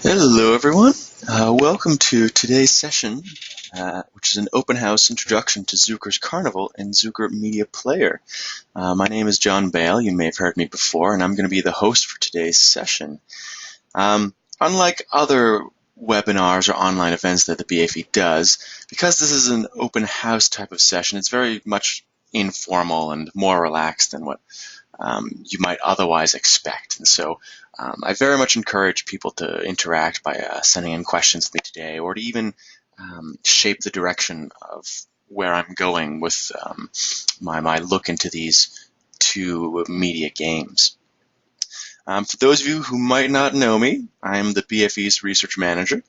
Hello everyone, welcome to today's session, which is an open house introduction to Zukor's Carnival and Zukor Media Player. My name is Jon Bale, you may have heard me before, and I'm going to be the host for today's session. Unlike other webinars or online events that the BFE does, because this is an open house type of session, it's very much informal and more relaxed than what you might otherwise expect. And so I very much encourage people to interact by sending in questions with me today, or to even shape the direction of where I'm going with my look into these two media games. For those of you who might not know me, I'm the BFE's research manager.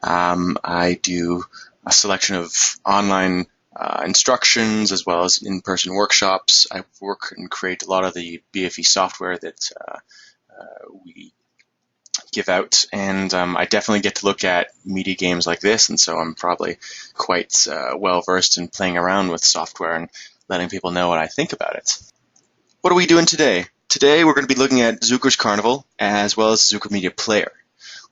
I do a selection of online instructions as well as in-person workshops. I work and create a lot of the BFE software that we give out, and I definitely get to look at media games like this, and so I'm probably quite well versed in playing around with software and letting people know what I think about it. What are we doing today? Today we're going to be looking at Zukor's Carnival as well as Zukor Media Player.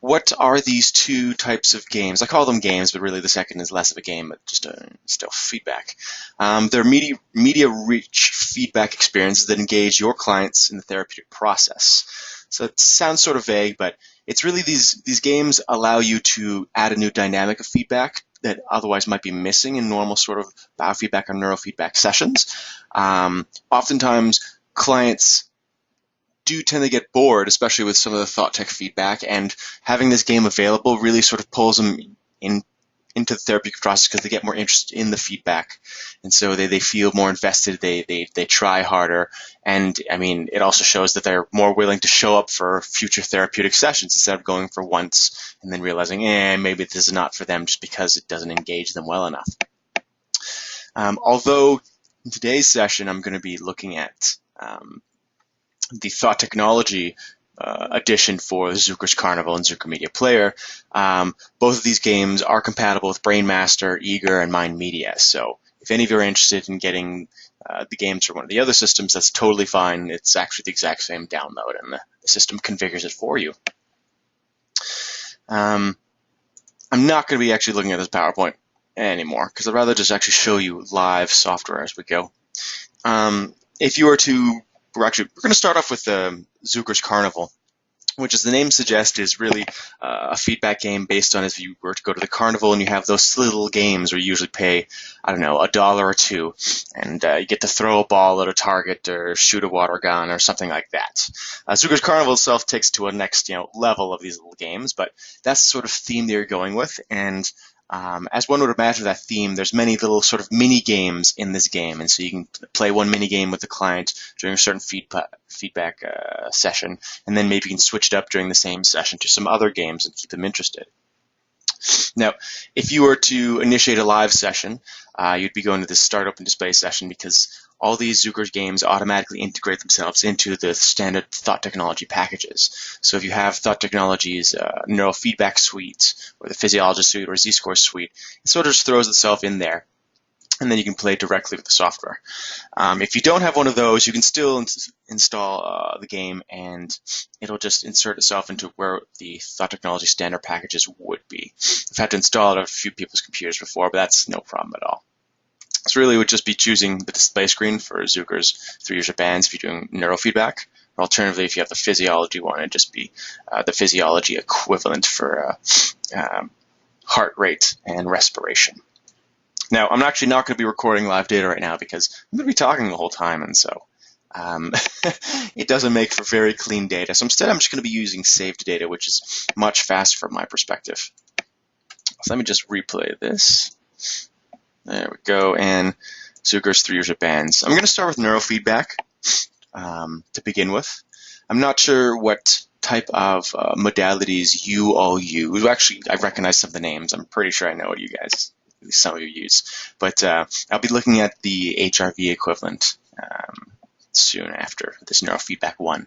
What are these two types of games? I call them games, but really the second is less of a game, but just still feedback. They're media-rich feedback experiences that engage your clients in the therapeutic process. So it sounds sort of vague, but it's really these games allow you to add a new dynamic of feedback that otherwise might be missing in normal sort of biofeedback or neurofeedback sessions. Oftentimes, clients do tend to get bored, especially with some of the thought tech feedback, and having this game available really sort of pulls them into the therapeutic process because they get more interested in the feedback, and so they feel more invested, they try harder, and I mean it also shows that they're more willing to show up for future therapeutic sessions instead of going for once and then realizing maybe this is not for them just because it doesn't engage them well enough. Although in today's session I'm going to be looking at the thought technology edition for Zukor's Carnival and Zukor Media Player. Both of these games are compatible with BrainMaster, EEGer, and MindMedia. So if any of you are interested in getting the games for one of the other systems, that's totally fine. It's actually the exact same download, and the system configures it for you. I'm not going to be actually looking at this PowerPoint anymore because I'd rather just actually show you live software as we go. If you were to we're going to start off with Zukor's Carnival, which, as the name suggests, is really a feedback game based on if you were to go to the carnival and you have those little games where you usually pay, I don't know, $1 or $2, and you get to throw a ball at a target or shoot a water gun or something like that. Zukor's Carnival itself takes to a next level of these little games, but that's the sort of theme they're going with, and as one would imagine that theme, there's many little sort of mini games in this game, and so you can play one mini game with the client during a certain feedback session, and then maybe you can switch it up during the same session to some other games and keep them interested. Now, if you were to initiate a live session, you'd be going to this Start Open Display session because all these Zukor's games automatically integrate themselves into the standard thought technology packages. So if you have thought technologies, neurofeedback suite, or the physiologist suite, or Z-score suite, it sort of just throws itself in there, and then you can play directly with the software. If you don't have one of those, you can still install the game, and it'll just insert itself into where the thought technology standard packages would be. I've had to install it on a few people's computers before, but that's no problem at all. So really, it would just be choosing the display screen for Zukor's 3-user bands if you're doing neurofeedback, or alternatively, if you have the physiology one, it'd just be the physiology equivalent for heart rate and respiration. Now, I'm actually not going to be recording live data right now because I'm going to be talking the whole time, and so it doesn't make for very clean data. So instead, I'm just going to be using saved data, which is much faster from my perspective. So let me just replay this. There we go, and Zukor's 3-user bands. I'm going to start with neurofeedback to begin with. I'm not sure what type of modalities you all use. Actually, I recognize some of the names. I'm pretty sure I know what you guys, at least some of you, use. But I'll be looking at the HRV equivalent soon after this neurofeedback one.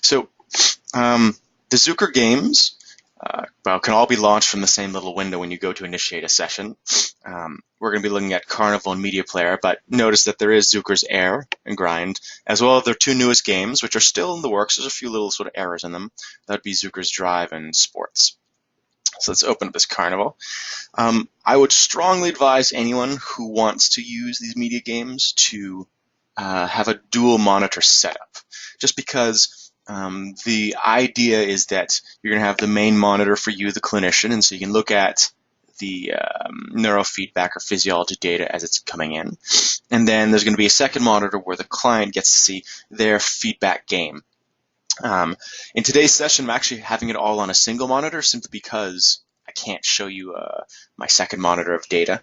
So the Zukor games can all be launched from the same little window when you go to initiate a session. We're going to be looking at Carnival and Media Player, but notice that there is Zukor's Air and Grind, as well as their two newest games, which are still in the works. There's a few little sort of errors in them. That would be Zukor's Drive and Sports. So let's open up this Carnival. I would strongly advise anyone who wants to use these media games to have a dual monitor setup, just because the idea is that you're going to have the main monitor for you, the clinician, and so you can look at the neurofeedback or physiology data as it's coming in. And then there's going to be a second monitor where the client gets to see their feedback game. In today's session, I'm actually having it all on a single monitor simply because I can't show you my second monitor of data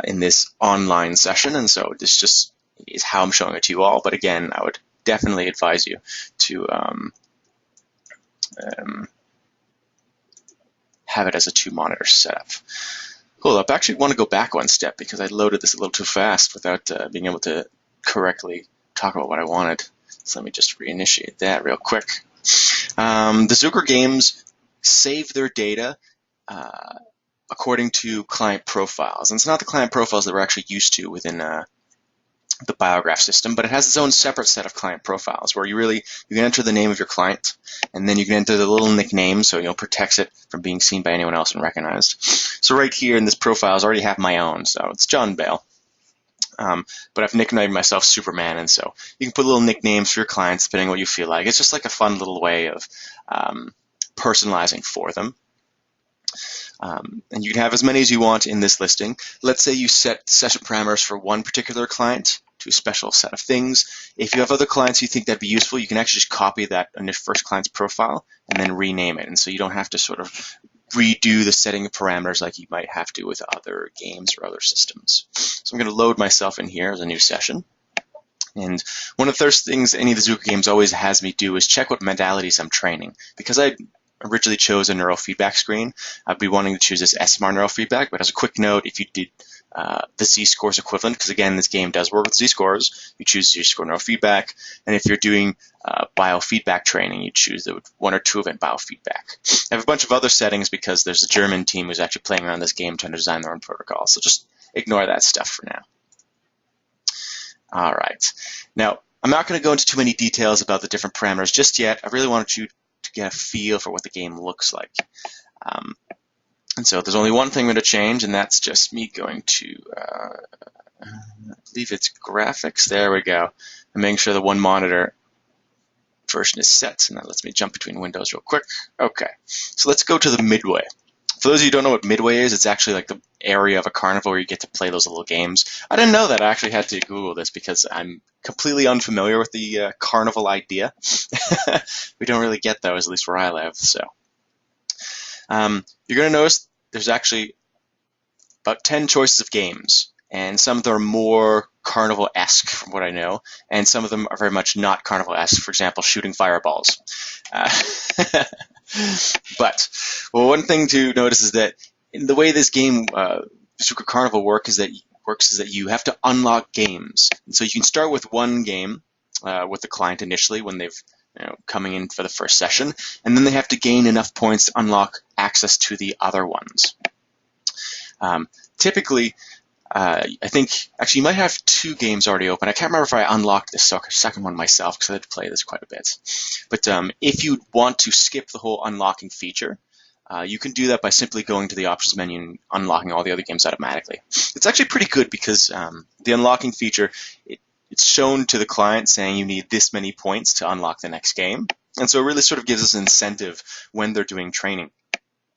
in this online session, and so this just is how I'm showing it to you all. But again, I would definitely advise you to have it as a two-monitor setup. Hold up, I actually want to go back one step because I loaded this a little too fast without being able to correctly talk about what I wanted. So let me just reinitiate that real quick. The Zukor games save their data according to client profiles. And it's not the client profiles that we're actually used to within the Biograph system, but it has its own separate set of client profiles where you can enter the name of your client, and then you can enter the little nickname, so protects it from being seen by anyone else and recognized. So right here in this profile, I already have my own, so it's Jon Bale. But I've nicknamed myself Superman, and so you can put little nicknames for your clients depending on what you feel like. It's just like a fun little way of personalizing for them. And you can have as many as you want in this listing. Let's say you set session parameters for one particular client to a special set of things. If you have other clients you think that'd be useful, you can actually just copy that on your first client's profile and then rename it. And so you don't have to sort of redo the setting of parameters like you might have to with other games or other systems. So I'm going to load myself in here as a new session. And one of the first things any of the Zukor games always has me do is check what modalities I'm training. Because I originally chose a neurofeedback screen, I'd be wanting to choose this SMR neurofeedback, but as a quick note, if you did the Z-scores equivalent, because again, this game does work with Z-scores, you choose Z-score neurofeedback, and if you're doing biofeedback training, you choose the 1 or 2 event biofeedback. I have a bunch of other settings because there's a German team who's actually playing around this game trying to design their own protocol, so just ignore that stuff for now. All right. Now, I'm not going to go into too many details about the different parameters just yet. I really wanted you to get a feel for what the game looks like. And so there's only one thing I'm going to change, and that's just me going to, I believe it's graphics. There we go. And making sure the one monitor version is set, and that lets me jump between windows real quick. Okay, so let's go to the midway. For those of you who don't know what midway is, it's actually like the area of a carnival where you get to play those little games. I didn't know that. I actually had to Google this because I'm completely unfamiliar with the carnival idea. We don't really get those, at least where I live. So you're going to notice there's actually about 10 choices of games, and some of them are more carnival-esque from what I know, and some of them are very much not carnival-esque. For example, shooting fireballs. But one thing to notice is that in the way this game, Zukor Carnival works is that you have to unlock games. And so you can start with one game with the client initially when they've coming in for the first session, and then they have to gain enough points to unlock access to the other ones. Typically, I think actually you might have 2 games already open. I can't remember if I unlocked the second one myself because I had to play this quite a bit. But if you want to skip the whole unlocking feature, you can do that by simply going to the options menu and unlocking all the other games automatically. It's actually pretty good because the unlocking feature, it's shown to the client saying you need this many points to unlock the next game. And so it really sort of gives us an incentive when they're doing training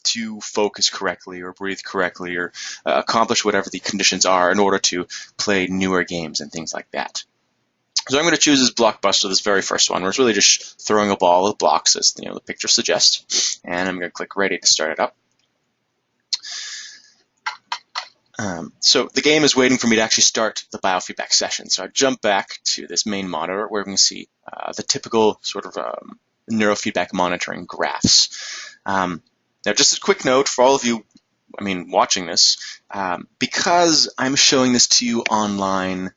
to focus correctly or breathe correctly or accomplish whatever the conditions are in order to play newer games and things like that. So I'm going to choose this Blockbuster, this very first one, where it's really just throwing a ball with blocks, as the picture suggests. And I'm going to click Ready to start it up. So the game is waiting for me to actually start the biofeedback session. So I jump back to this main monitor where we can see the typical sort of neurofeedback monitoring graphs. Now, just a quick note for all of you, watching this, because I'm showing this to you online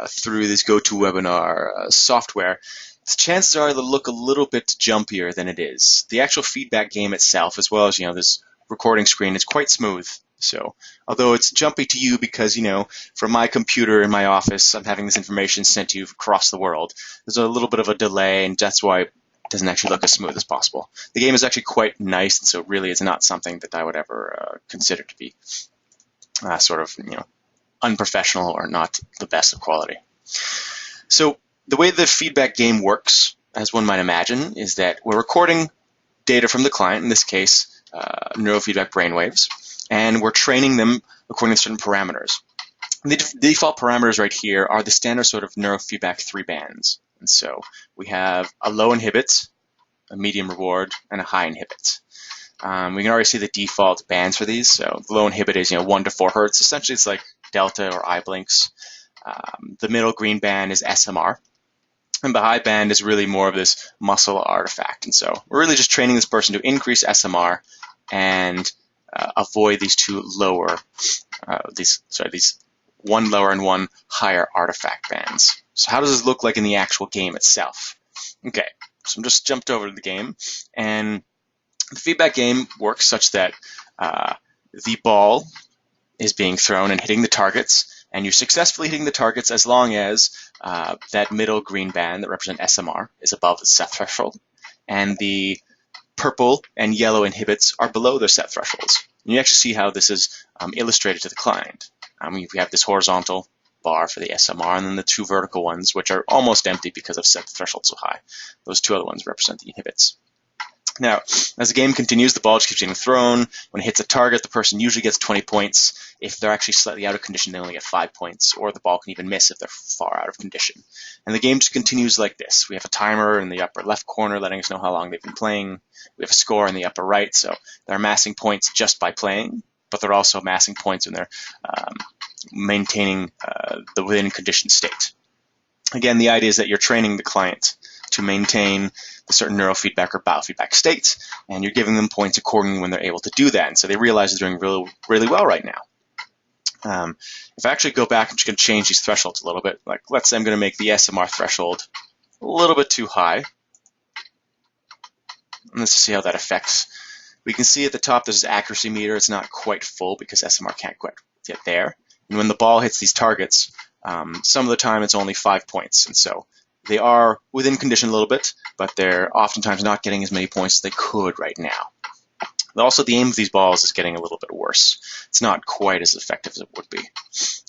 through this GoToWebinar software, chances are it'll look a little bit jumpier than it is. The actual feedback game itself, as well as this recording screen, is quite smooth. So although it's jumpy to you because from my computer in my office I'm having this information sent to you across the world, there's a little bit of a delay, and that's why it doesn't actually look as smooth as possible. The game is actually quite nice, and so really it's not something that I would ever consider to be sort of unprofessional or not the best of quality. So the way the feedback game works, as one might imagine, is that we're recording data from the client, in this case neurofeedback brainwaves, and we're training them according to certain parameters. And the default parameters right here are the standard sort of neurofeedback 3 bands. And so we have a low inhibit, a medium reward, and a high inhibit. We can already see the default bands for these. So the low inhibit is 1 to 4 hertz. Essentially, it's like delta or eye blinks. The middle green band is SMR. And the high band is really more of this muscle artifact. And so we're really just training this person to increase SMR and avoid these two lower, these one lower and one higher artifact bands. So how does this look like in the actual game itself? Okay, so I'm just jumped over to the game, and the feedback game works such that the ball is being thrown and hitting the targets, and you're successfully hitting the targets as long as that middle green band that represents SMR is above the set threshold, and the purple and yellow inhibits are below their set thresholds. And you actually see how this is illustrated to the client. We have this horizontal bar for the SMR, and then the 2 vertical ones, which are almost empty because I've set the threshold so high. Those 2 other ones represent the inhibits. Now, as the game continues, the ball just keeps getting thrown. When it hits a target, the person usually gets 20 points. If they're actually slightly out of condition, they only get 5 points, or the ball can even miss if they're far out of condition. And the game just continues like this. We have a timer in the upper left corner letting us know how long they've been playing. We have a score in the upper right, so they're amassing points just by playing, but they're also amassing points when they're maintaining the within condition state. Again, the idea is that you're training the client to maintain a certain neurofeedback or biofeedback state, and you're giving them points accordingly when they're able to do that. And so they realize they're doing really, really well right now. If I actually go back, I'm just going to change these thresholds a little bit. Like, let's say I'm going to make the SMR threshold a little bit too high. And let's see how that affects. We can see at the top there's this accuracy meter. It's not quite full because SMR can't quite get there. And when the ball hits these targets, some of the time it's only 5 points. And so they are within condition a little bit, but they're oftentimes not getting as many points as they could right now. Also, the aim of these balls is getting a little bit worse. It's not quite as effective as it would be.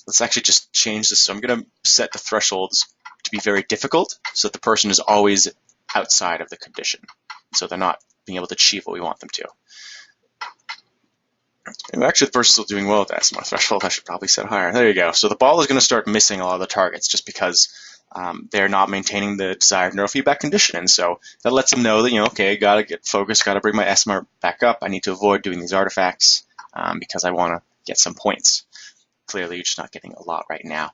Let's actually just change this. So I'm going to set the thresholds to be very difficult so that the person is always outside of the condition. So they're not being able to achieve what we want them to. And actually, the person's still doing well with that SMR threshold. I should probably set higher. There you go. So the ball is going to start missing a lot of the targets just because they're not maintaining the desired neurofeedback condition. And so that lets them know that, okay, got to get focused, got to bring my SMR back up. I need to avoid doing these artifacts because I want to get some points. Clearly, you're just not getting a lot right now.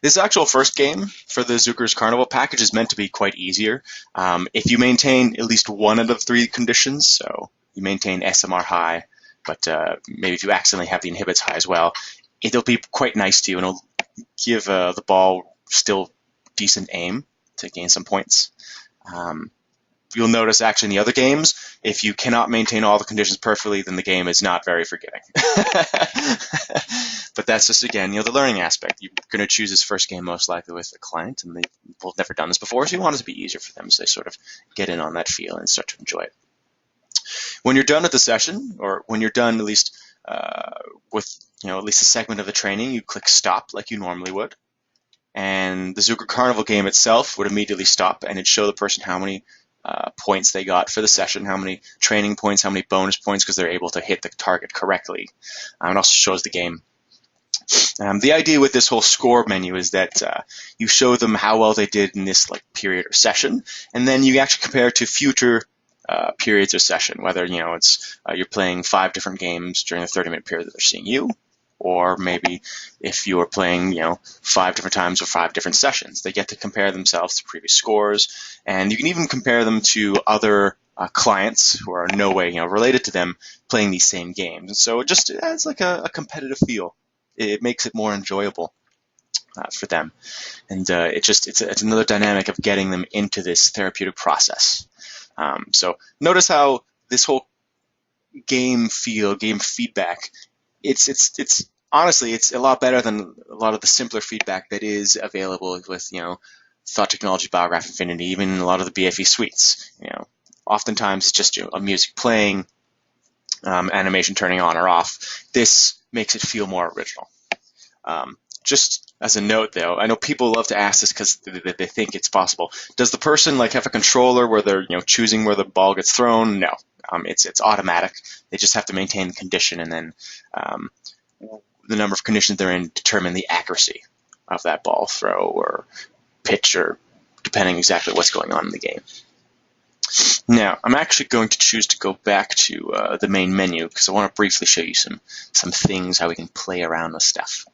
This actual first game for the Zukor's Carnival package is meant to be quite easier. If you maintain at least one out of 3 conditions, so you maintain SMR high, but maybe if you accidentally have the inhibits high as well, it'll be quite nice to you, and it'll give the ball still decent aim to gain some points. You'll notice actually in the other games, if you cannot maintain all the conditions perfectly, then the game is not very forgiving. But that's just, again, the learning aspect. You're going to choose this first game most likely with a client, and they've never done this before, so you want it to be easier for them so they sort of get in on that feel and start to enjoy it. When you're done with the session, or when you're done at least with at least a segment of the training, you click stop like you normally would. And the Zukor Carnival game itself would immediately stop, and it'd show the person how many points they got for the session, how many training points, how many bonus points because they're able to hit the target correctly. It also shows the game. The idea with this whole score menu is that you show them how well they did in this period or session, and then you actually compare to future periods or session, whether it's you're playing 5 different games during the 30-minute period that they're seeing you, or maybe if you are playing 5 different times or 5 different sessions. They get to compare themselves to previous scores, and you can even compare them to other clients who are in no way related to them playing these same games. And so it just adds a competitive feel. It makes it more enjoyable. for them. And it's another dynamic of getting them into this therapeutic process. So notice how this whole game feedback, it's honestly, it's a lot better than a lot of the simpler feedback that is available with, Thought Technology, Biograph, Infiniti, even a lot of the BFE suites. Oftentimes it's just a music playing, animation turning on or off. This makes it feel more original. Just as a note, though, I know people love to ask this because they think it's possible. Does the person have a controller where they're choosing where the ball gets thrown? No, it's automatic. They just have to maintain the condition, and then the number of conditions they're in determine the accuracy of that ball throw or pitch, or depending exactly what's going on in the game. Now, I'm actually going to choose to go back to the main menu because I want to briefly show you some things, how we can play around with stuff.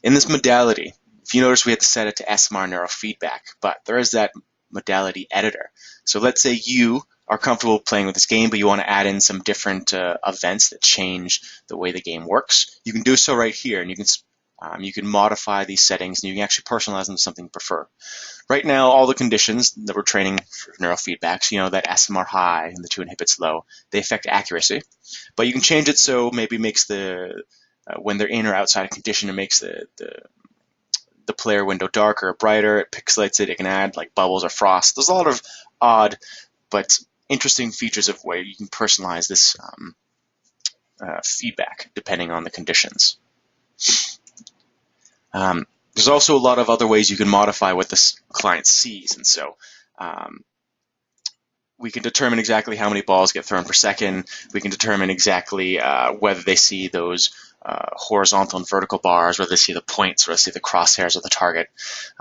In this modality, if you notice, we had to set it to SMR neurofeedback, but there is that modality editor. So let's say you are comfortable playing with this game, but you want to add in some different events that change the way the game works. You can do so right here, and you can modify these settings, and you can actually personalize them to something you prefer. Right now, all the conditions that we're training for neurofeedback, so that SMR high and the 2 inhibits low, they affect accuracy. But you can change it so maybe it makes when they're in or outside a condition, it makes the player window darker or brighter. It pixelates it. It can add bubbles or frost. There's a lot of odd but interesting features of where you can personalize this feedback depending on the conditions. There's also a lot of other ways you can modify what the client sees, and so we can determine exactly how many balls get thrown per second. We can determine exactly whether they see those horizontal and vertical bars, whether they see the points, or they see the crosshairs of the target.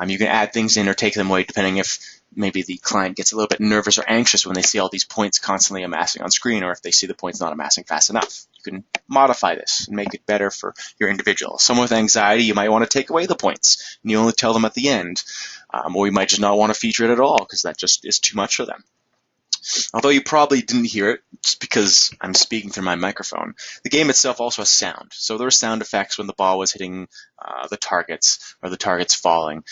You can add things in or take them away depending if maybe the client gets a little bit nervous or anxious when they see all these points constantly amassing on screen, or if they see the points not amassing fast enough. You can modify this and make it better for your individual. Someone with anxiety, you might want to take away the points, and you only tell them at the end. Or you might just not want to feature it at all because that just is too much for them. Although you probably didn't hear it, just because I'm speaking through my microphone, the game itself also has sound. So there were sound effects when the ball was hitting the targets or the targets falling.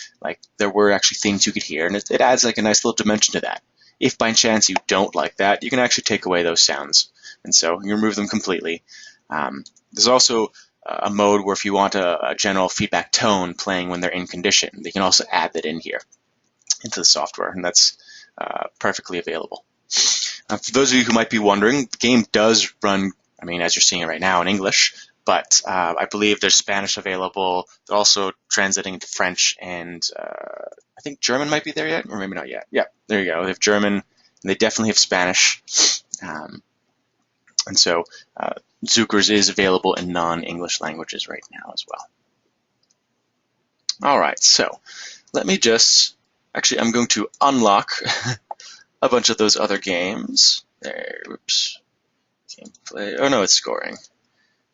There were actually things you could hear, and it adds a nice little dimension to that. If by chance you don't like that, you can actually take away those sounds, and so you remove them completely. There's also a mode where if you want a general feedback tone playing when they're in condition, they can also add that in here into the software, and that's perfectly available. For those of you who might be wondering, the game does run, as you're seeing it right now, in English, but I believe there's Spanish available. They're also translating into French, and I think German might be there yet, or maybe not yet. Yeah, there you go. They have German, and they definitely have Spanish. And so Zukor's is available in non-English languages right now as well. All right, so let me actually, I'm going to unlock a bunch of those other games. There, whoops. Gameplay. Oh no, it's scoring.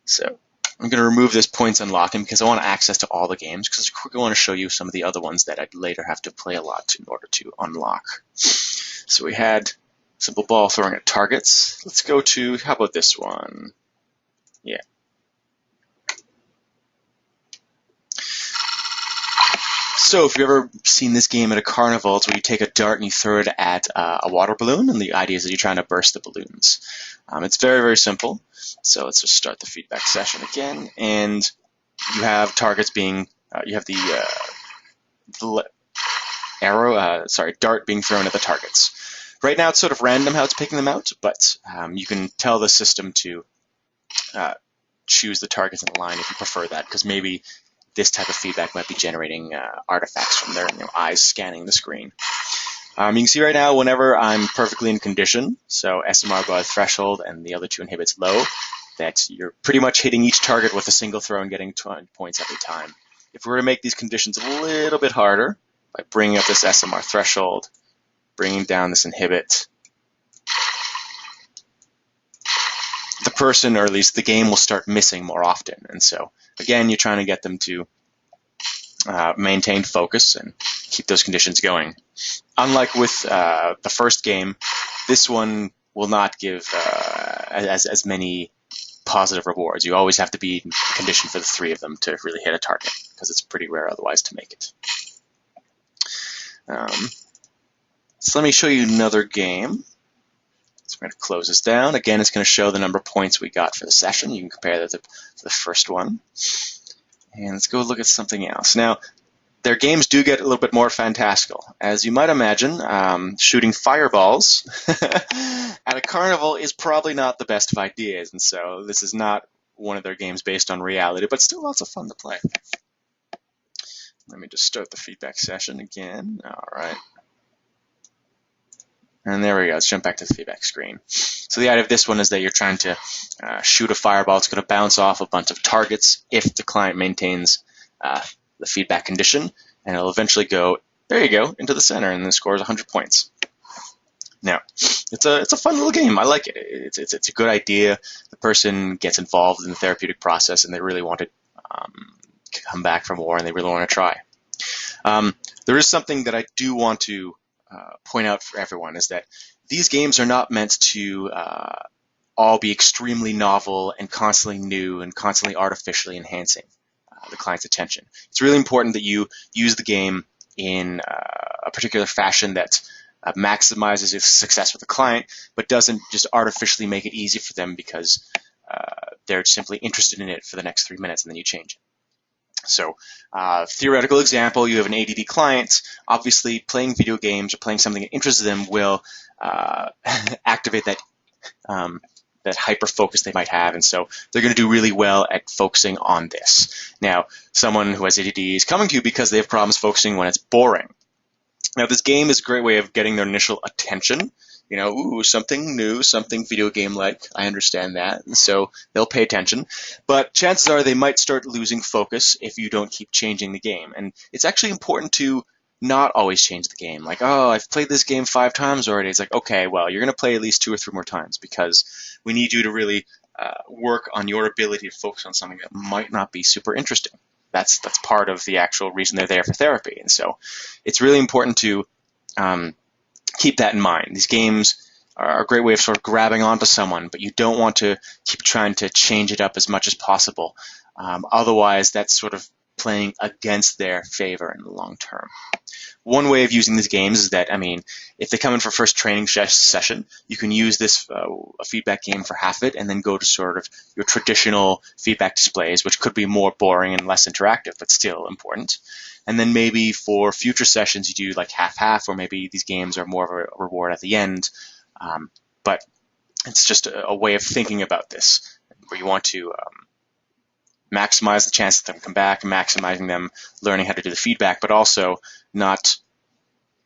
So I'm going to remove this points unlocking because I want access to all the games, because I want to show you some of the other ones that I'd later have to play a lot in order to unlock. So we had simple ball throwing at targets. Let's go to, how about this one? Yeah. So if you've ever seen this game at a carnival, it's where you take a dart and you throw it at a water balloon, and the idea is that you're trying to burst the balloons. It's very, very simple. So let's just start the feedback session again, and you have targets being, you have the dart being thrown at the targets. Right now it's sort of random how it's picking them out, but you can tell the system to choose the targets in the line if you prefer that, because maybe this type of feedback might be generating artifacts from their eyes scanning the screen. You can see right now whenever I'm perfectly in condition, so SMR above threshold and the other 2 inhibits low, that you're pretty much hitting each target with a single throw and getting 20 points every time. If we were to make these conditions a little bit harder, by bringing up this SMR threshold, bringing down this inhibit, the person, or at least the game, will start missing more often. And so, again, you're trying to get them to maintain focus and keep those conditions going. Unlike with the first game, this one will not give as many positive rewards. You always have to be conditioned for the 3 of them to really hit a target, because it's pretty rare otherwise to make it. So let me show you another game. So we're going to close this down. Again, it's going to show the number of points we got for the session. You can compare that to the first one. And let's go look at something else. Now, their games do get a little bit more fantastical. As you might imagine, shooting fireballs at a carnival is probably not the best of ideas, and so this is not one of their games based on reality, but still lots of fun to play. Let me just start the feedback session again. All right. And there we go. Let's jump back to the feedback screen. So the idea of this one is that you're trying to shoot a fireball. It's going to bounce off a bunch of targets if the client maintains the feedback condition, and it'll eventually go, there you go, into the center, and then scores 100 points. Now, it's a fun little game. I like it. It's a good idea. The person gets involved in the therapeutic process, and they really want to come back for more, and they really want to try. There is something that I do want to point out for everyone, is that these games are not meant to all be extremely novel and constantly new and constantly artificially enhancing the client's attention. It's really important that you use the game in a particular fashion that maximizes its success with the client, but doesn't just artificially make it easy for them because they're simply interested in it for the next 3 minutes and then you change it. So, theoretical example, you have an ADD client. Obviously, playing video games or playing something that interests them will activate that that hyper focus they might have, and so they're going to do really well at focusing on this. Now, someone who has ADD is coming to you because they have problems focusing when it's boring. Now, this game is a great way of getting their initial attention. You know, ooh, something new, something video game-like. I understand that, and so they'll pay attention. But chances are they might start losing focus if you don't keep changing the game. And it's actually important to not always change the game. Like, oh, I've played this game 5 times already. It's like, okay, well, you're going to play at least 2 or 3 more times because we need you to really work on your ability to focus on something that might not be super interesting. That's part of the actual reason they're there for therapy. And so it's really important to keep that in mind. These games are a great way of sort of grabbing onto someone, but you don't want to keep trying to change it up as much as possible. Otherwise, that's sort of playing against their favor in the long term. One way of using these games is that, I mean, if they come in for first training session, you can use this a feedback game for half of it and then go to sort of your traditional feedback displays, which could be more boring and less interactive, but still important. And then maybe for future sessions, you do like half-half, or maybe these games are more of a reward at the end. But it's just a way of thinking about this, where you want to maximize the chance of them come back, maximizing them learning how to do the feedback, but also not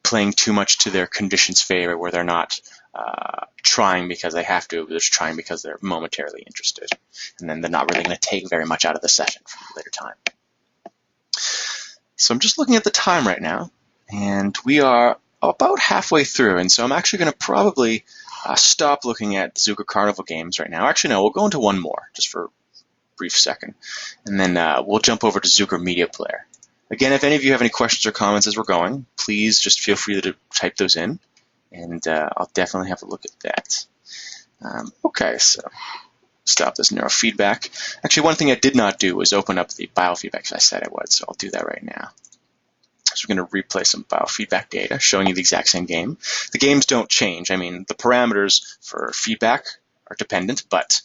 playing too much to their conditions' favor, where they're not trying because they have to, they're just trying because they're momentarily interested. And then they're not really going to take very much out of the session for a later time. So I'm just looking at the time right now, and we are about halfway through, and so I'm actually going to probably stop looking at the Zukor Carnival games right now. Actually, no, we'll go into one more, just for a brief second, and then we'll jump over to Zukor Media Player. Again, if any of you have any questions or comments as we're going, please just feel free to type those in, and I'll definitely have a look at that. Okay, so stop this neurofeedback. Actually, one thing I did not do was open up the biofeedback as I said I would, so I'll do that right now. So we're going to replay some biofeedback data showing you the exact same game. The games don't change. I mean, the parameters for feedback are dependent, but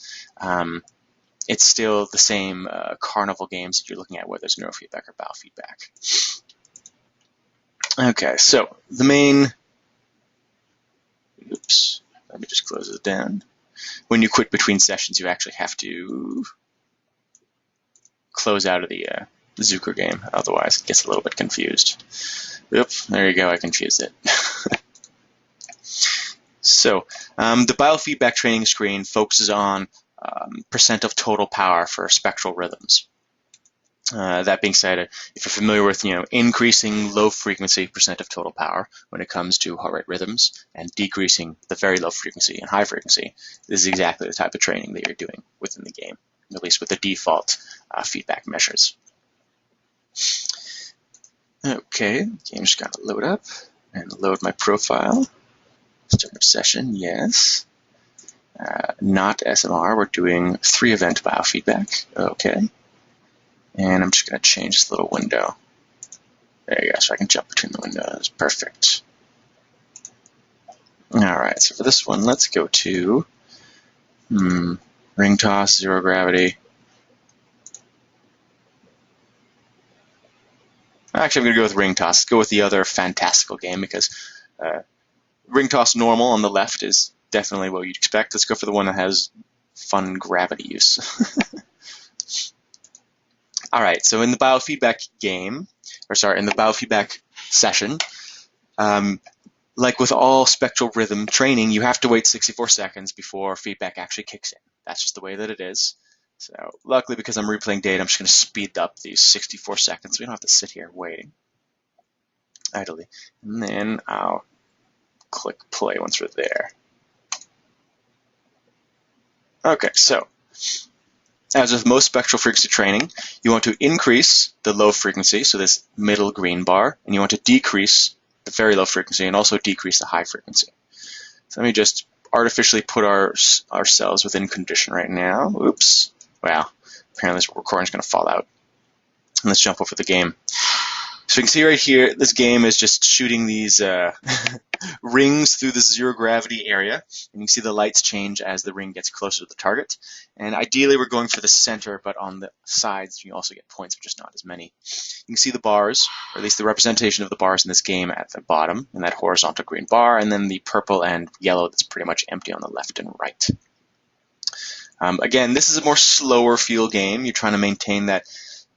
it's still the same carnival games that you're looking at, whether it's neurofeedback or biofeedback. Okay, so the main, oops, let me just close it down. When you quit between sessions, you actually have to close out of the Zukor game, otherwise it gets a little bit confused. Oops, there you go, I confused it. So, the biofeedback training screen focuses on percent of total power for spectral rhythms. That being said, if you're familiar with increasing low frequency percent of total power when it comes to heart rate rhythms and decreasing the very low frequency and high frequency, this is exactly the type of training that you're doing within the game, at least with the default feedback measures. Okay, the game's got to load up and load my profile. Start a session, yes. not SMR. We're doing 3-event biofeedback. Okay. And I'm just going to change this little window. There you go, so I can jump between the windows. Perfect. All right, so for this one, let's go to ring toss, zero gravity. Actually, I'm going to go with ring toss. Let's go with the other fantastical game because ring toss normal on the left is definitely what you'd expect. Let's go for the one that has fun gravity use. All right, so in the biofeedback game, in the biofeedback session, like with all spectral rhythm training, you have to wait 64 seconds before feedback actually kicks in. That's just the way that it is. So luckily, because I'm replaying data, I'm just going to speed up these 64 seconds. We don't have to sit here waiting idly. And then I'll click play once we're there. Okay, so as with most spectral frequency training, you want to increase the low frequency, so this middle green bar, and you want to decrease the very low frequency and also decrease the high frequency. So let me just artificially put ourselves within condition right now. Oops. Wow. Apparently this recording is going to fall out. And let's jump over the game. So you can see right here, this game is just shooting these rings through the zero gravity area. And you can see the lights change as the ring gets closer to the target. And ideally, we're going for the center, but on the sides, you also get points, but just not as many. You can see the bars, or at least the representation of the bars in this game at the bottom, and that horizontal green bar, and then the purple and yellow that's pretty much empty on the left and right. Again, this is a more slower feel game. You're trying to maintain that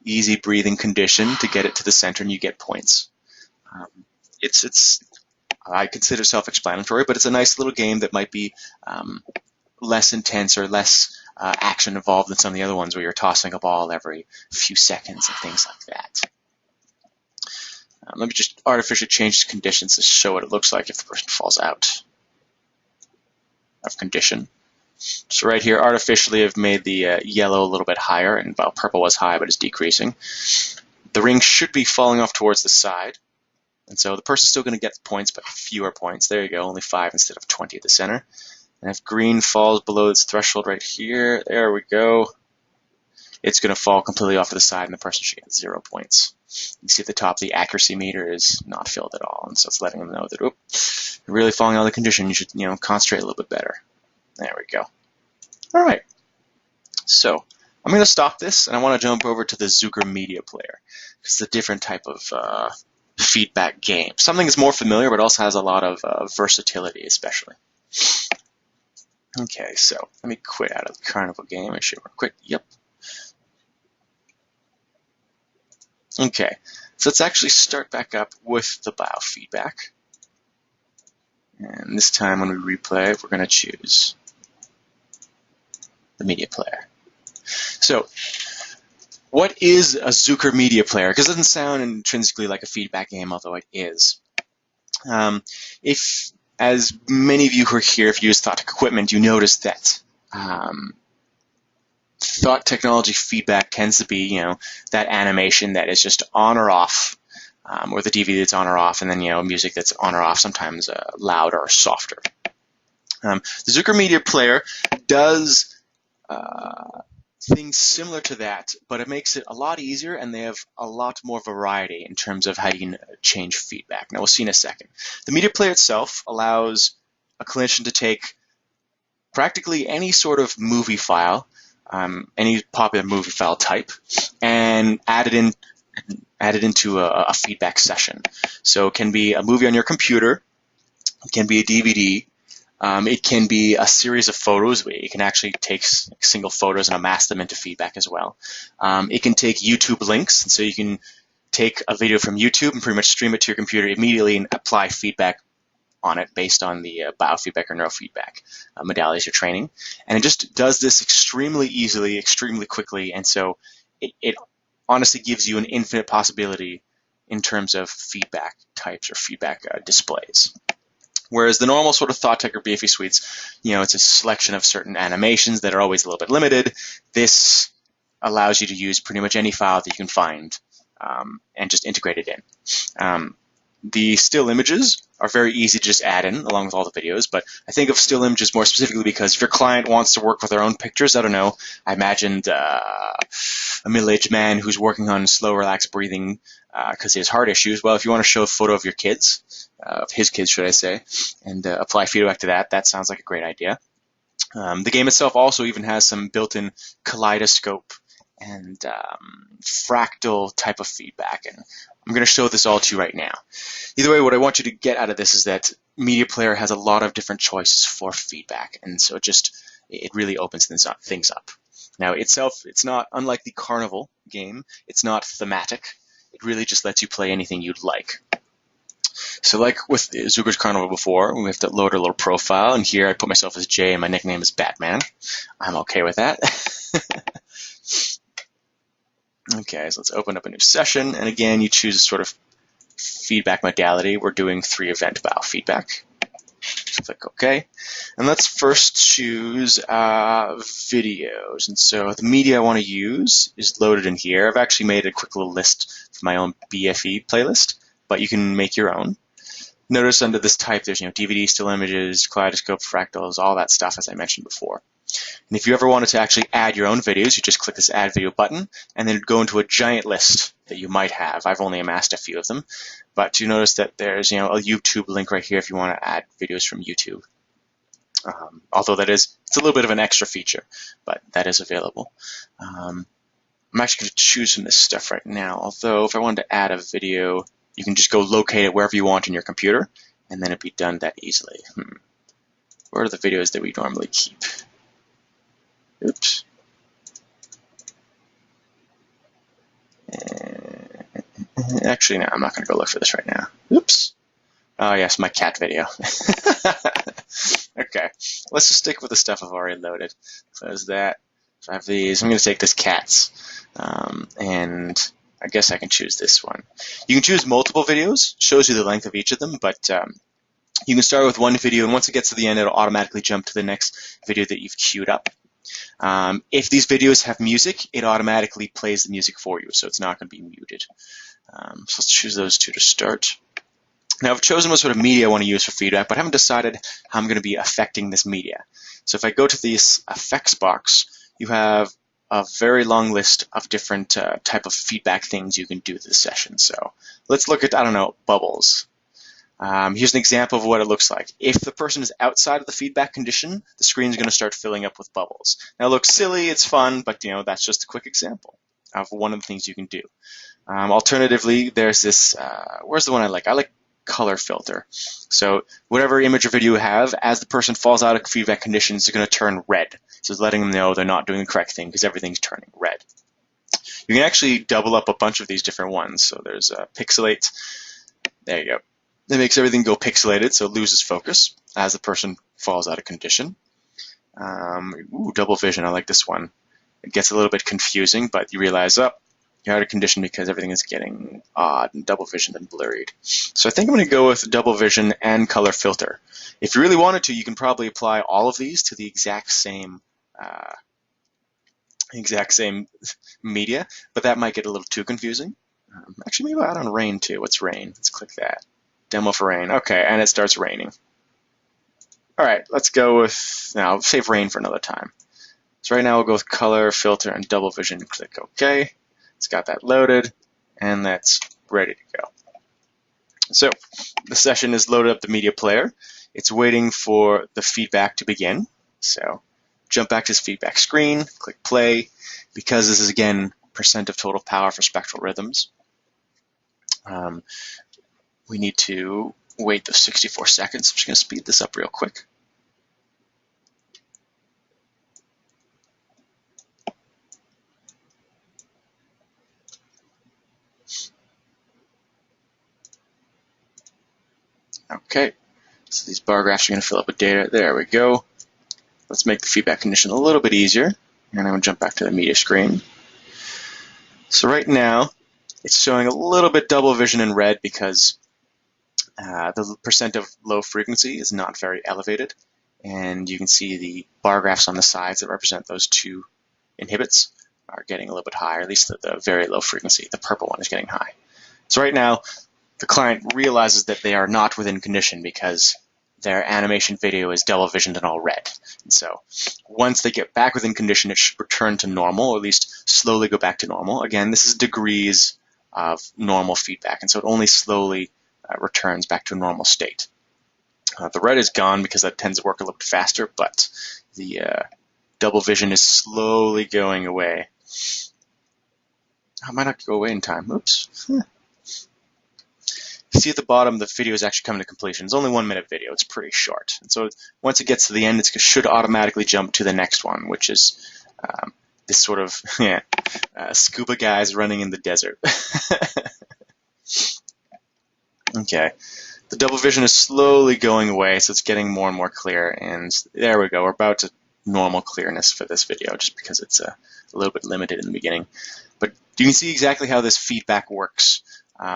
easy breathing condition to get it to the center, and you get points. I consider self-explanatory, but it's a nice little game that might be less intense or less action involved than some of the other ones where you're tossing a ball every few seconds and things like that. Let me just artificially change the conditions to show what it looks like if the person falls out of condition. So right here, artificially, I've made the yellow a little bit higher, and well, purple was high, but it's decreasing. The ring should be falling off towards the side, and so the person's still going to get points, but fewer points. There you go, only 5 instead of 20 at the center. And if green falls below its threshold right here, there we go, it's going to fall completely off to the side, and the person should get 0 points. You see at the top, the accuracy meter is not filled at all, and so it's letting them know that, you're really falling out of the condition. You should, concentrate a little bit better. There we go. All right. So I'm going to stop this, and I want to jump over to the Zukor Media Player. It's a different type of feedback game. Something that's more familiar, but also has a lot of versatility, especially. Okay, so let me quit out of the Carnival game. I should quit. Yep. Okay, so let's actually start back up with the biofeedback. And this time when we replay, we're going to choose the media player. So what is a Zukor Media Player? Because it doesn't sound intrinsically like a feedback game, although it is. If, as many of you who are here, if you use Thought Tech equipment, you notice that thought technology feedback tends to be, that animation that is just on or off, or the DVD that's on or off, and then, music that's on or off, sometimes louder or softer. The Zukor Media Player does things similar to that, but it makes it a lot easier, and they have a lot more variety in terms of how you can change feedback. Now, we'll see in a second. The media player itself allows a clinician to take practically any sort of movie file, any popular movie file type, and add it into a feedback session. So it can be a movie on your computer, it can be a DVD, it can be a series of photos where you can actually take single photos and amass them into feedback as well. It can take YouTube links, and so you can take a video from YouTube and pretty much stream it to your computer immediately and apply feedback on it based on the biofeedback or neurofeedback modalities you're training. And it just does this extremely easily, extremely quickly, and so it honestly gives you an infinite possibility in terms of feedback types or feedback displays. Whereas the normal sort of Thought Tech or BFE suites, it's a selection of certain animations that are always a little bit limited. This allows you to use pretty much any file that you can find and just integrate it in. The still images are very easy to just add in along with all the videos, but I think of still images more specifically because if your client wants to work with their own pictures, I don't know, I imagined a middle-aged man who's working on slow, relaxed breathing because he has heart issues. Well, if you want to show a photo of your kids, of his kids, should I say, and apply feedback to that, that sounds like a great idea. The game itself also even has some built-in kaleidoscope and fractal type of feedback, and I'm going to show this all to you right now. Either way, what I want you to get out of this is that Media Player has a lot of different choices for feedback, and so it really opens things up. Now, itself, it's not unlike the Carnival game. It's not thematic. It really just lets you play anything you'd like. So like with Zukor's Carnival before, we have to load our little profile, and here I put myself as Jay, and my nickname is Batman. I'm okay with that. Okay, so let's open up a new session, and again, you choose a sort of feedback modality. We're doing 3-event biofeedback. So click OK. And let's first choose videos. And so the media I want to use is loaded in here. I've actually made a quick little list for my own BFE playlist, but you can make your own. Notice under this type, there's DVD, still images, kaleidoscope, fractals, all that stuff as I mentioned before. And if you ever wanted to actually add your own videos, you just click this Add Video button, and then go into a giant list that you might have. I've only amassed a few of them, but you notice that there's a YouTube link right here if you want to add videos from YouTube. Although it's a little bit of an extra feature, but that is available. I'm actually going to choose from this stuff right now, although if I wanted to add a video, you can just go locate it wherever you want in your computer, and then it'd be done that easily. Where are the videos that we normally keep? Oops. Actually, no, I'm not going to go look for this right now. Oops. Oh, yes, my cat video. Okay, let's just stick with the stuff I've already loaded. Close that. So I have these. I'm going to take this cats, and I guess I can choose this one. You can choose multiple videos. Shows you the length of each of them, but you can start with one video, and once it gets to the end, it'll automatically jump to the next video that you've queued up. If these videos have music, it automatically plays the music for you, so it's not going to be muted. So let's choose those two to start. Now, I've chosen what sort of media I want to use for feedback, but I haven't decided how I'm going to be affecting this media. So if I go to this effects box, you have a very long list of different type of feedback things you can do to the session. So let's look at, I don't know, bubbles. Here's an example of what it looks like. If the person is outside of the feedback condition, the screen is going to start filling up with bubbles. Now, it looks silly, it's fun, but that's just a quick example of one of the things you can do. Alternatively, there's this, where's the one I like? I like color filter. So whatever image or video you have, as the person falls out of feedback conditions, it's going to turn red. So it's letting them know they're not doing the correct thing because everything's turning red. You can actually double up a bunch of these different ones. So there's pixelate. There you go. That makes everything go pixelated, so it loses focus as the person falls out of condition. Double vision, I like this one. It gets a little bit confusing, but you realize, you're out of condition because everything is getting odd and double visioned and blurred. So I think I'm going to go with double vision and color filter. If you really wanted to, you can probably apply all of these to the exact same media, but that might get a little too confusing. Actually, maybe I'll add on rain too. What's rain? Let's click that. Demo for rain. Okay, and it starts raining. All right, let's go with, now save rain for another time. So right now we'll go with color, filter, and double vision. Click OK. It's got that loaded, and that's ready to go. So the session is loaded up the media player. It's waiting for the feedback to begin. So jump back to this feedback screen, click play. Because this is, again, percent of total power for spectral rhythms, we need to wait those 64 seconds. I'm just going to speed this up real quick. Okay, so these bar graphs are going to fill up with data. There we go. Let's make the feedback condition a little bit easier. And I'm going to jump back to the media screen. So right now, it's showing a little bit double vision in red because the percent of low frequency is not very elevated. And you can see the bar graphs on the sides that represent those two inhibits are getting a little bit higher, at least the very low frequency. The purple one is getting high. So right now, the client realizes that they are not within condition because their animation video is double visioned and all red. And so once they get back within condition, it should return to normal, or at least slowly go back to normal. Again, this is degrees of normal feedback, and so it only slowly returns back to a normal state. The red is gone because that tends to work a little bit faster, but the double vision is slowly going away. I might not go away in time. Oops. See at the bottom, the video is actually coming to completion. It's only 1 minute video. It's pretty short. And so once it gets to the end, it should automatically jump to the next one, which is this sort of scuba guys running in the desert. Okay. The double vision is slowly going away, so it's getting more and more clear. And there we go. We're about to normal clearness for this video, just because it's a little bit limited in the beginning. But you can see exactly how this feedback works.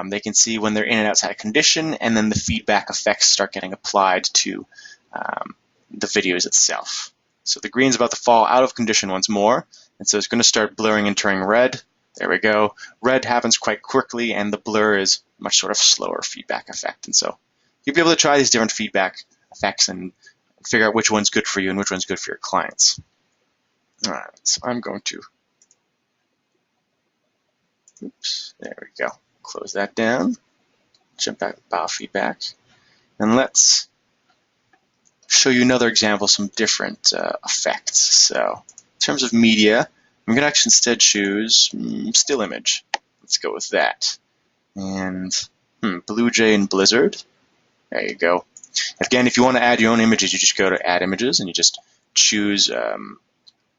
They can see when they're in and outside of condition, and then the feedback effects start getting applied to the videos itself. So the green's about to fall out of condition once more, and so it's going to start blurring and turning red. There we go. Red happens quite quickly, and the blur is much sort of slower feedback effect. And so you'll be able to try these different feedback effects and figure out which one's good for you and which one's good for your clients. All right, so I'm going to, oops, there we go. Close that down, jump back to biofeedback, and let's show you another example of some different effects. So in terms of media, I'm going to actually instead choose still image. Let's go with that. And Blue Jay and Blizzard. There you go. Again, if you want to add your own images, you just go to Add Images, and you just choose a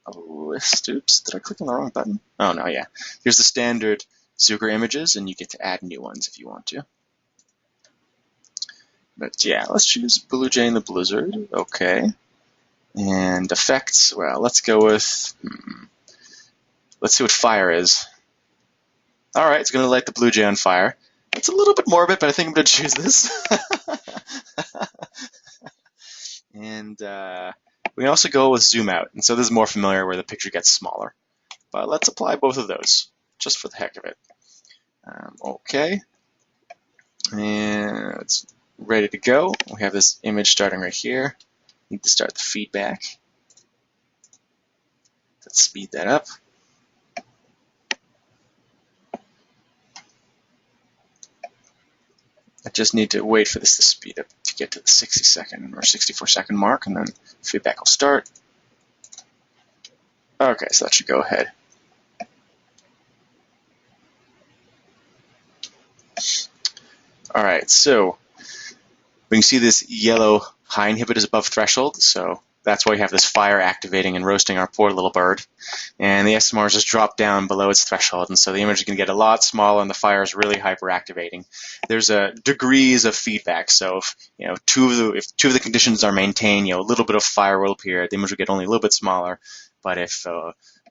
list. Oops, did I click on the wrong button? Oh, no, yeah. Here's the standard Zukor images, and you get to add new ones if you want to. But yeah, let's choose Blue Jay and the Blizzard. Okay. And effects, well, let's go with, let's see what fire is. All right, it's going to light the Blue Jay on fire. It's a little bit morbid, but I think I'm going to choose this. And we can also go with zoom out. And so this is more familiar where the picture gets smaller. But let's apply both of those, just for the heck of it. Okay. And it's ready to go. We have this image starting right here. Need to start the feedback. Let's speed that up. I just need to wait for this to speed up to get to the 60-second or 64-second mark, and then feedback will start. Okay, so that should go ahead. All right, so we can see this yellow high inhibit is above threshold, so that's why we have this fire activating and roasting our poor little bird. And the SMR just dropped down below its threshold, and so the image is going to get a lot smaller, and the fire is really hyperactivating. There's degrees of feedback, so if two of the conditions are maintained, a little bit of fire will appear. The image will get only a little bit smaller, but if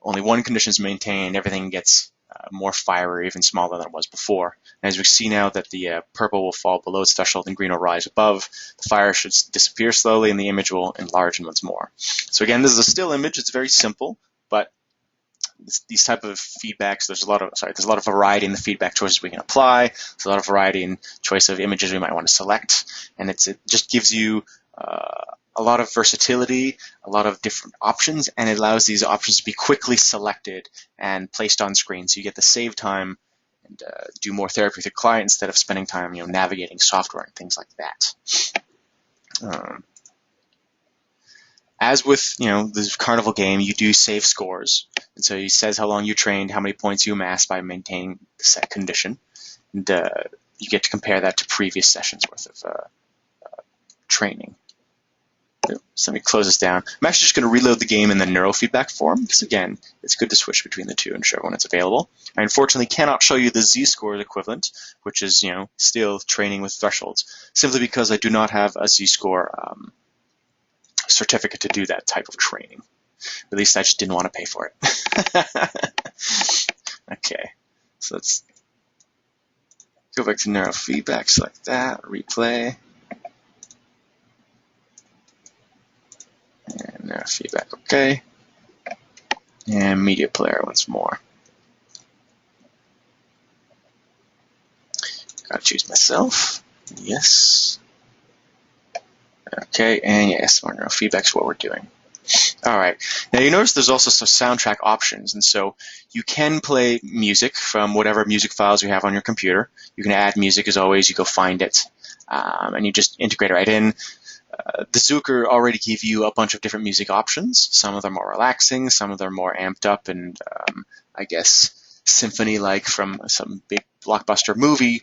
only one condition is maintained, everything gets more fire or even smaller than it was before. And as we see now that the purple will fall below its threshold and green will rise above, the fire should disappear slowly and the image will enlarge once more. So again, this is a still image. It's very simple, but these type of feedbacks, there's a lot of variety in the feedback choices we can apply. There's a lot of variety in choice of images we might want to select, and it just gives you a lot of versatility, a lot of different options, and it allows these options to be quickly selected and placed on screen, so you get to save time and do more therapy with your client instead of spending time, navigating software and things like that. As with, the Carnival game, you do save scores, and so it says how long you trained, how many points you amassed by maintaining the set condition, and you get to compare that to previous sessions worth of training. So let me close this down. I'm actually just going to reload the game in the neurofeedback form because, again, it's good to switch between the two and show when it's available. I unfortunately cannot show you the Z-score equivalent, which is, still training with thresholds, simply because I do not have a Z-score certificate to do that type of training. At least I just didn't want to pay for it. Okay, so let's go back to neurofeedback, select that, replay. And neurofeedback, okay. And media player once more. Gotta choose myself. Yes. Okay, and yes, more neurofeedback is what we're doing. All right. Now you notice there's also some soundtrack options, and so you can play music from whatever music files you have on your computer. You can add music as always. You go find it, and you just integrate it right in. The Zukor already give you a bunch of different music options. Some of them are relaxing, some of them are more amped up, and I guess symphony-like from some big blockbuster movie.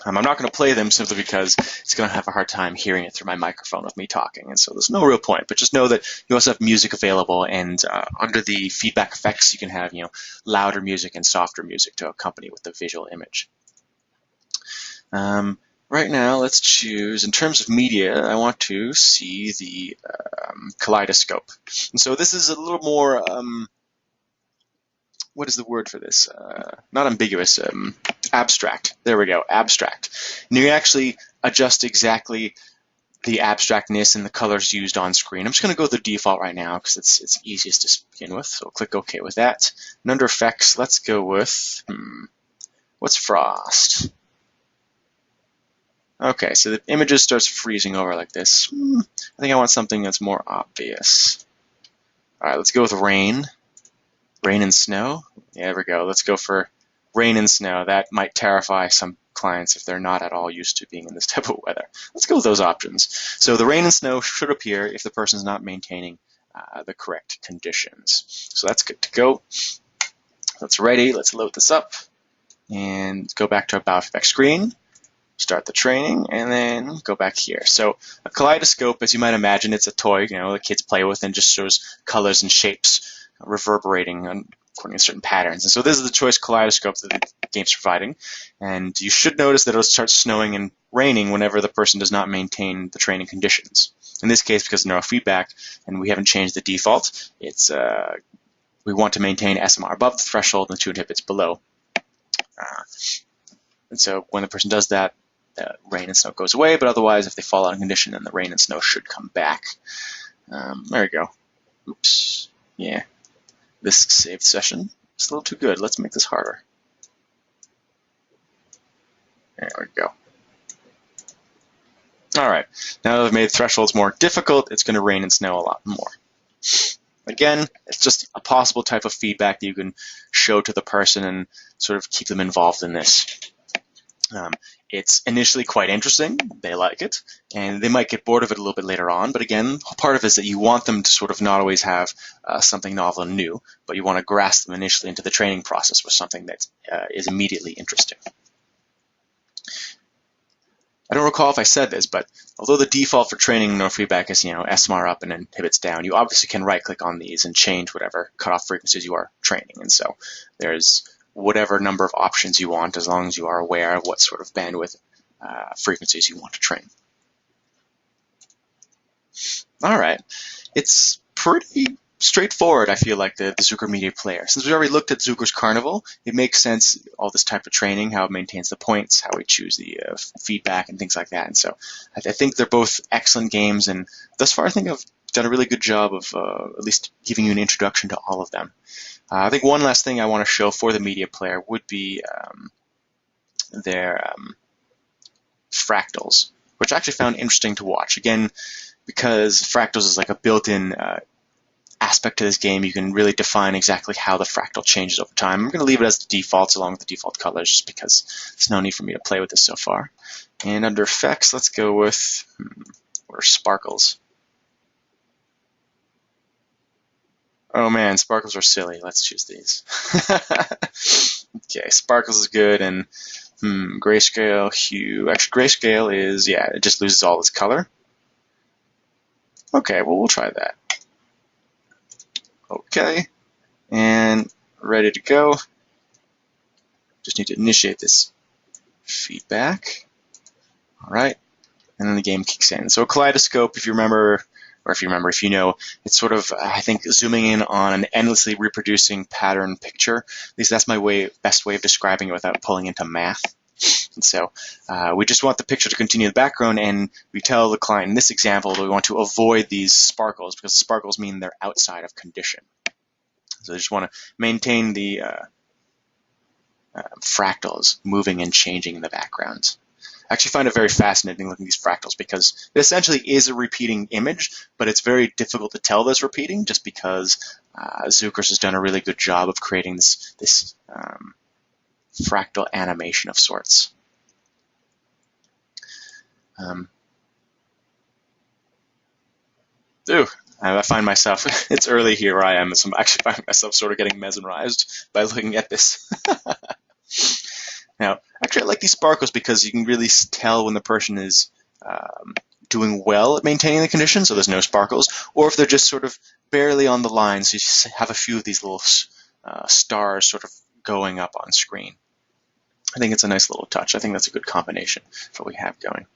I'm not going to play them simply because it's going to have a hard time hearing it through my microphone with me talking, and so there's no real point. But just know that you also have music available, and under the feedback effects, you can have louder music and softer music to accompany with the visual image. Right now, let's choose, in terms of media, I want to see the kaleidoscope. And so this is a little more, what is the word for this? Not ambiguous, abstract. There we go, abstract. And you can actually adjust exactly the abstractness and the colors used on screen. I'm just going to go with the default right now because it's easiest to begin with. So click OK with that. And under effects, let's go with, what's frost? Okay, so the image starts freezing over like this. I think I want something that's more obvious. All right, let's go with rain. Rain and snow. Yeah, there we go. Let's go for rain and snow. That might terrify some clients if they're not at all used to being in this type of weather. Let's go with those options. So the rain and snow should appear if the person's not maintaining the correct conditions. So that's good to go. That's ready. Let's load this up and go back to our Biofeedback screen. Start the training, and then go back here. So a kaleidoscope, as you might imagine, it's a toy the kids play with and just shows colors and shapes reverberating according to certain patterns. And so this is the choice kaleidoscope that the game's providing. And you should notice that it'll start snowing and raining whenever the person does not maintain the training conditions. In this case, because of neurofeedback, and we haven't changed the default, it's we want to maintain SMR above the threshold and the 2 inhibits below. And so when the person does that, rain and snow goes away, but otherwise, if they fall out of condition, then the rain and snow should come back. There we go. Oops. Yeah. This saved session. It's a little too good. Let's make this harder. There we go. All right. Now that I've made thresholds more difficult, it's going to rain and snow a lot more. Again, it's just a possible type of feedback that you can show to the person and sort of keep them involved in this. It's initially quite interesting, they like it, and they might get bored of it a little bit later on, but again, part of it is that you want them to sort of not always have something novel and new, but you want to grasp them initially into the training process with something that is immediately interesting. I don't recall if I said this, but although the default for training neurofeedback is SMR up and inhibits down, you obviously can right-click on these and change whatever cutoff frequencies you are training, and so there's whatever number of options you want, as long as you are aware of what sort of bandwidth frequencies you want to train. All right, it's pretty straightforward, I feel like, the Zukor Media Player. Since we already looked at Zukor's Carnival, it makes sense, all this type of training, how it maintains the points, how we choose the feedback and things like that. And so I think they're both excellent games, and thus far I think I've done a really good job of at least giving you an introduction to all of them. I think one last thing I want to show for the media player would be their fractals, which I actually found interesting to watch. Again, because fractals is like a built-in aspect to this game, you can really define exactly how the fractal changes over time. I'm going to leave it as the defaults along with the default colors just because there's no need for me to play with this so far. And under effects, let's go with what are sparkles. Oh man, sparkles are silly. Let's choose these. Okay, sparkles is good, and grayscale, hue. Actually, grayscale is, yeah, it just loses all its color. Okay, well, we'll try that. Okay, and ready to go. Just need to initiate this feedback. All right, and then the game kicks in. So a kaleidoscope, if you remember, or if you know, it's sort of, I think, zooming in on an endlessly reproducing pattern picture. At least that's my best way of describing it without pulling into math. And so we just want the picture to continue in the background, and we tell the client in this example that we want to avoid these sparkles because sparkles mean they're outside of condition. So they just want to maintain the fractals moving and changing in the background. I actually find it very fascinating looking at these fractals because it essentially is a repeating image, but it's very difficult to tell this repeating just because Zukor has done a really good job of creating this fractal animation of sorts. I find myself, it's early here where I am, so I'm actually finding myself sort of getting mesmerized by looking at this. Now, actually I like these sparkles because you can really tell when the person is doing well at maintaining the condition, so there's no sparkles, or if they're just sort of barely on the line, so you just have a few of these little stars sort of going up on screen. I think it's a nice little touch. I think that's a good combination for what we have going.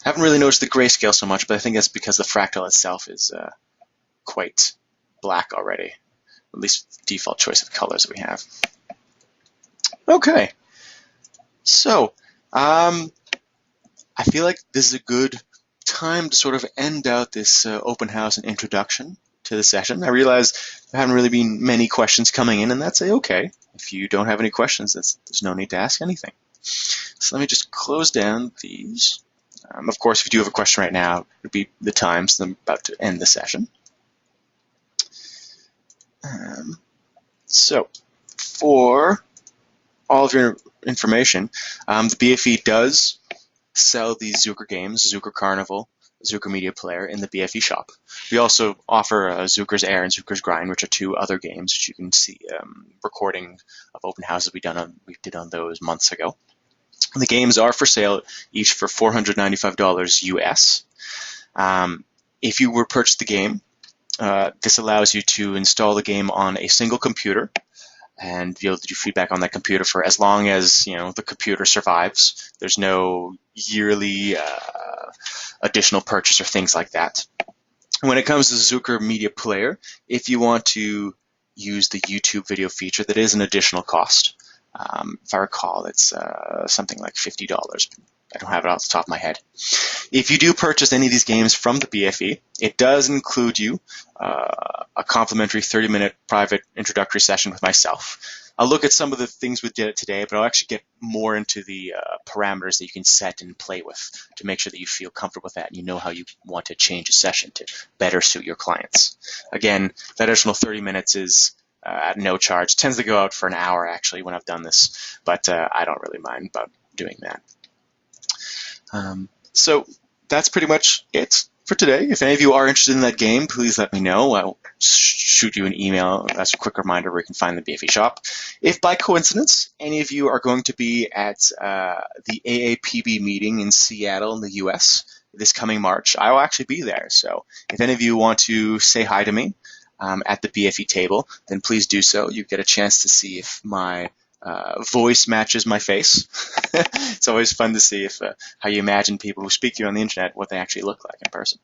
I haven't really noticed the grayscale so much, but I think that's because the fractal itself is quite black already, at least the default choice of colors that we have. Okay, so I feel like this is a good time to sort of end out this open house and introduction to the session. I realize there haven't really been many questions coming in, and that's okay. If you don't have any questions, there's no need to ask anything. So let me just close down these. Of course, if you do have a question right now, it would be the time, so I'm about to end the session. So for all of your information, the BFE does sell these Zukor games, Zukor Carnival, Zukor Media Player, in the BFE Shop. We also offer Zukor's Air and Zukor's Grind, which are two other games which you can see recording of open houses we did on those months ago. The games are for sale, each for $495 US. If you were to purchase the game, this allows you to install the game on a single computer and be able to do feedback on that computer for as long as the computer survives. There's no yearly additional purchase or things like that. When it comes to Zukor Media Player, if you want to use the YouTube video feature, that is an additional cost. If I recall, it's something like $50. I don't have it off the top of my head. If you do purchase any of these games from the BFE, it does include you a complimentary 30-minute private introductory session with myself. I'll look at some of the things we did today, but I'll actually get more into the parameters that you can set and play with to make sure that you feel comfortable with that and you know how you want to change a session to better suit your clients. Again, that additional 30 minutes is at no charge. It tends to go out for an hour, actually, when I've done this, but I don't really mind about doing that. So that's pretty much it for today. If any of you are interested in that game, please let me know. I'll shoot you an email. That's a quick reminder where you can find the BFE Shop. If by coincidence any of you are going to be at the AAPB meeting in Seattle in the US this coming March, I will actually be there. So if any of you want to say hi to me at the BFE table, then please do so. You get a chance to see if my voice matches my face. It's always fun to see if how you imagine people who speak to you on the internet, what they actually look like in person.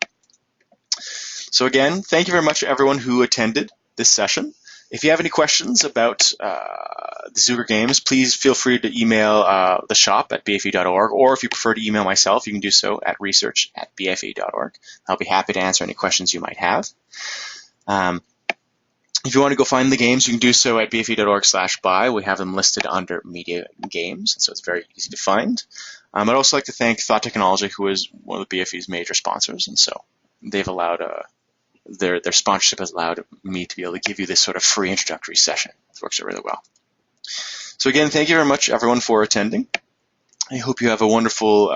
So again, thank you very much to everyone who attended this session. If you have any questions about the Zukor games, please feel free to email the shop at bfe.org, or if you prefer to email myself, you can do so at research@bfe.org. I'll be happy to answer any questions you might have. If you want to go find the games, you can do so at bfe.org/buy. We have them listed under Media Games, so it's very easy to find. I'd also like to thank Thought Technology, who is one of the BFE's major sponsors, and so they've allowed their sponsorship has allowed me to be able to give you this sort of free introductory session. It works out really well. So again, thank you very much, everyone, for attending. I hope you have a wonderful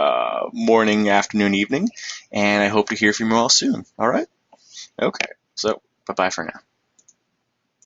morning, afternoon, evening, and I hope to hear from you all soon. All right? Okay. So bye-bye for now.